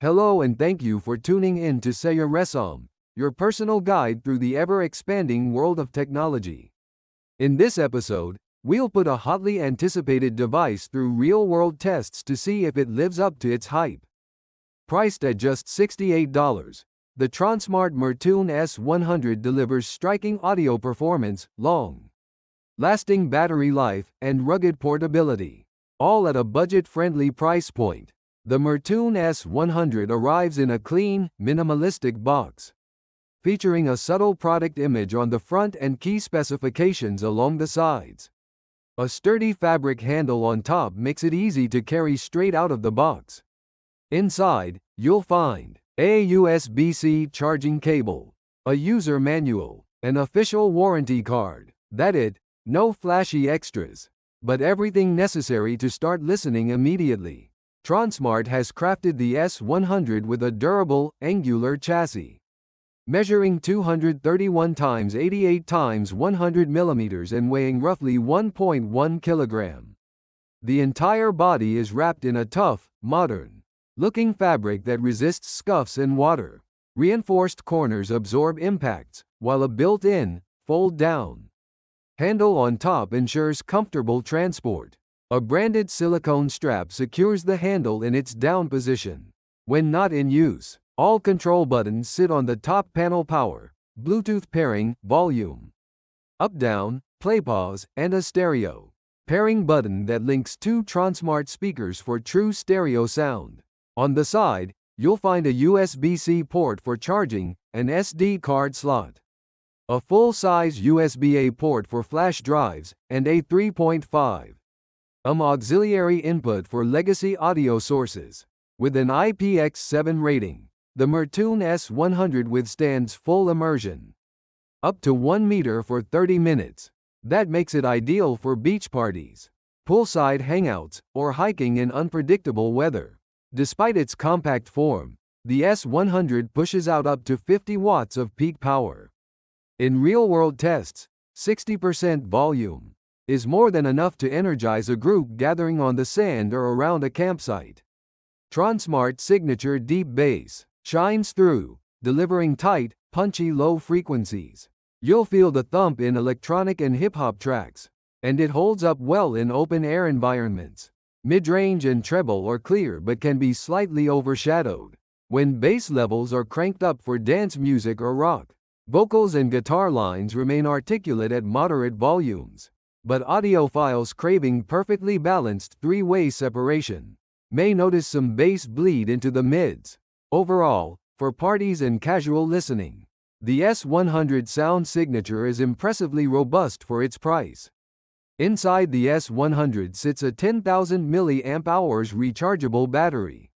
Hello and thank you for tuning in to Seyyah Ressam, your personal guide through the ever-expanding world of technology. In this episode, we'll put a hotly anticipated device through real-world tests to see if it lives up to its hype. Priced at just $68, the Tronsmart Mirtune S100 delivers striking audio performance, long-lasting battery life, and rugged portability, all at a budget-friendly price point. The Mirtune S100 arrives in a clean, minimalistic box, featuring a subtle product image on the front and key specifications along the sides. A sturdy fabric handle on top makes it easy to carry straight out of the box. Inside, you'll find a USB-C charging cable, a user manual, an official warranty card. That's it, no flashy extras, but everything necessary to start listening immediately. Tronsmart has crafted the S100 with a durable, angular chassis, measuring 231 x 88 x 100 mm and weighing roughly 1.1 kg. The entire body is wrapped in a tough, modern-looking fabric that resists scuffs and water. Reinforced corners absorb impacts, while a built-in, fold-down handle on top ensures comfortable transport. A branded silicone strap secures the handle in its down position. When not in use, all control buttons sit on the top panel: power, Bluetooth pairing, volume up-down, play pause, and a stereo pairing button that links two Tronsmart speakers for true stereo sound. On the side, you'll find a USB-C port for charging, an SD card slot, a full-size USB-A port for flash drives, and a 3.5 auxiliary input for legacy audio sources. With an IPX7 rating, the Mirtune S100 withstands full immersion, up to 1 meter for 30 minutes. That makes it ideal for beach parties, poolside hangouts, or hiking in unpredictable weather. Despite its compact form, the S100 pushes out up to 50 watts of peak power. In real-world tests, 60% volume is more than enough to energize a group gathering on the sand or around a campsite. Tronsmart's signature deep bass shines through, delivering tight, punchy low frequencies. You'll feel the thump in electronic and hip-hop tracks, and it holds up well in open-air environments. Mid-range and treble are clear but can be slightly overshadowed when bass levels are cranked up for dance music or rock. Vocals and guitar lines remain articulate at moderate volumes, but audiophiles craving perfectly balanced three-way separation may notice some bass bleed into the mids. Overall, for parties and casual listening, the S100 sound signature is impressively robust for its price. Inside the S100 sits a 10,000 mAh rechargeable battery.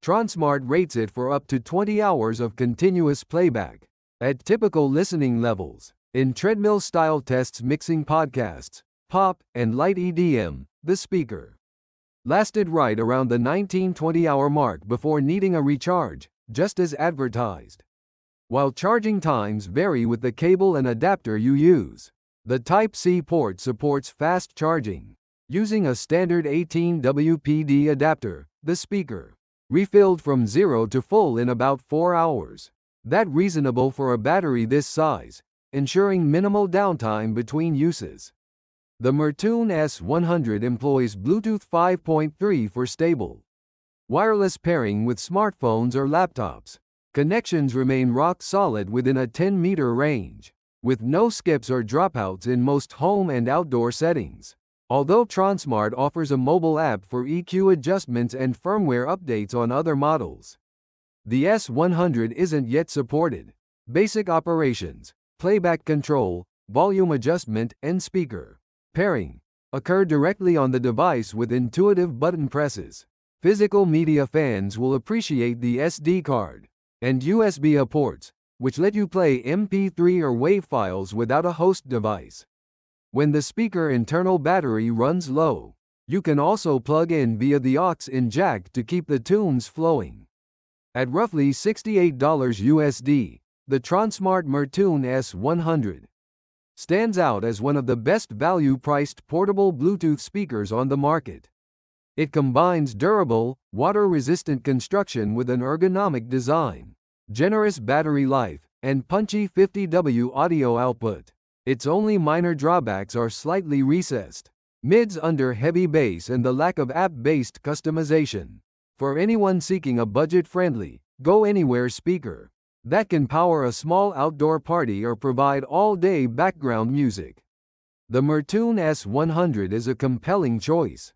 Tronsmart rates it for up to 20 hours of continuous playback at typical listening levels. In treadmill-style tests mixing podcasts, pop, and light EDM, the speaker lasted right around the 19-20 hour mark before needing a recharge, just as advertised. While charging times vary with the cable and adapter you use, the Type-C port supports fast charging. Using a standard 18WPD adapter, the speaker refilled from 0 to full in about 4 hours. That's reasonable for a battery this size, ensuring minimal downtime between uses. The Mirtune S100 employs Bluetooth 5.3 for stable wireless pairing with smartphones or laptops. Connections remain rock solid within a 10-meter range, with no skips or dropouts in most home and outdoor settings. Although Tronsmart offers a mobile app for EQ adjustments and firmware updates on other models, the S100 isn't yet supported. Basic operations, playback control, volume adjustment, and speaker pairing occur directly on the device with intuitive button presses. Physical media fans will appreciate the SD card and USB-A ports, which let you play MP3 or WAV files without a host device. When the speaker internal battery runs low, you can also plug in via the aux-in jack to keep the tunes flowing. At roughly $68 USD, the Tronsmart Mirtune S100 stands out as one of the best value-priced portable Bluetooth speakers on the market. It combines durable, water-resistant construction with an ergonomic design, generous battery life, and punchy 50W audio output. Its only minor drawbacks are slightly recessed mids under heavy bass and the lack of app-based customization. For anyone seeking a budget-friendly, go-anywhere speaker that can power a small outdoor party or provide all-day background music, the Mirtune S100 is a compelling choice.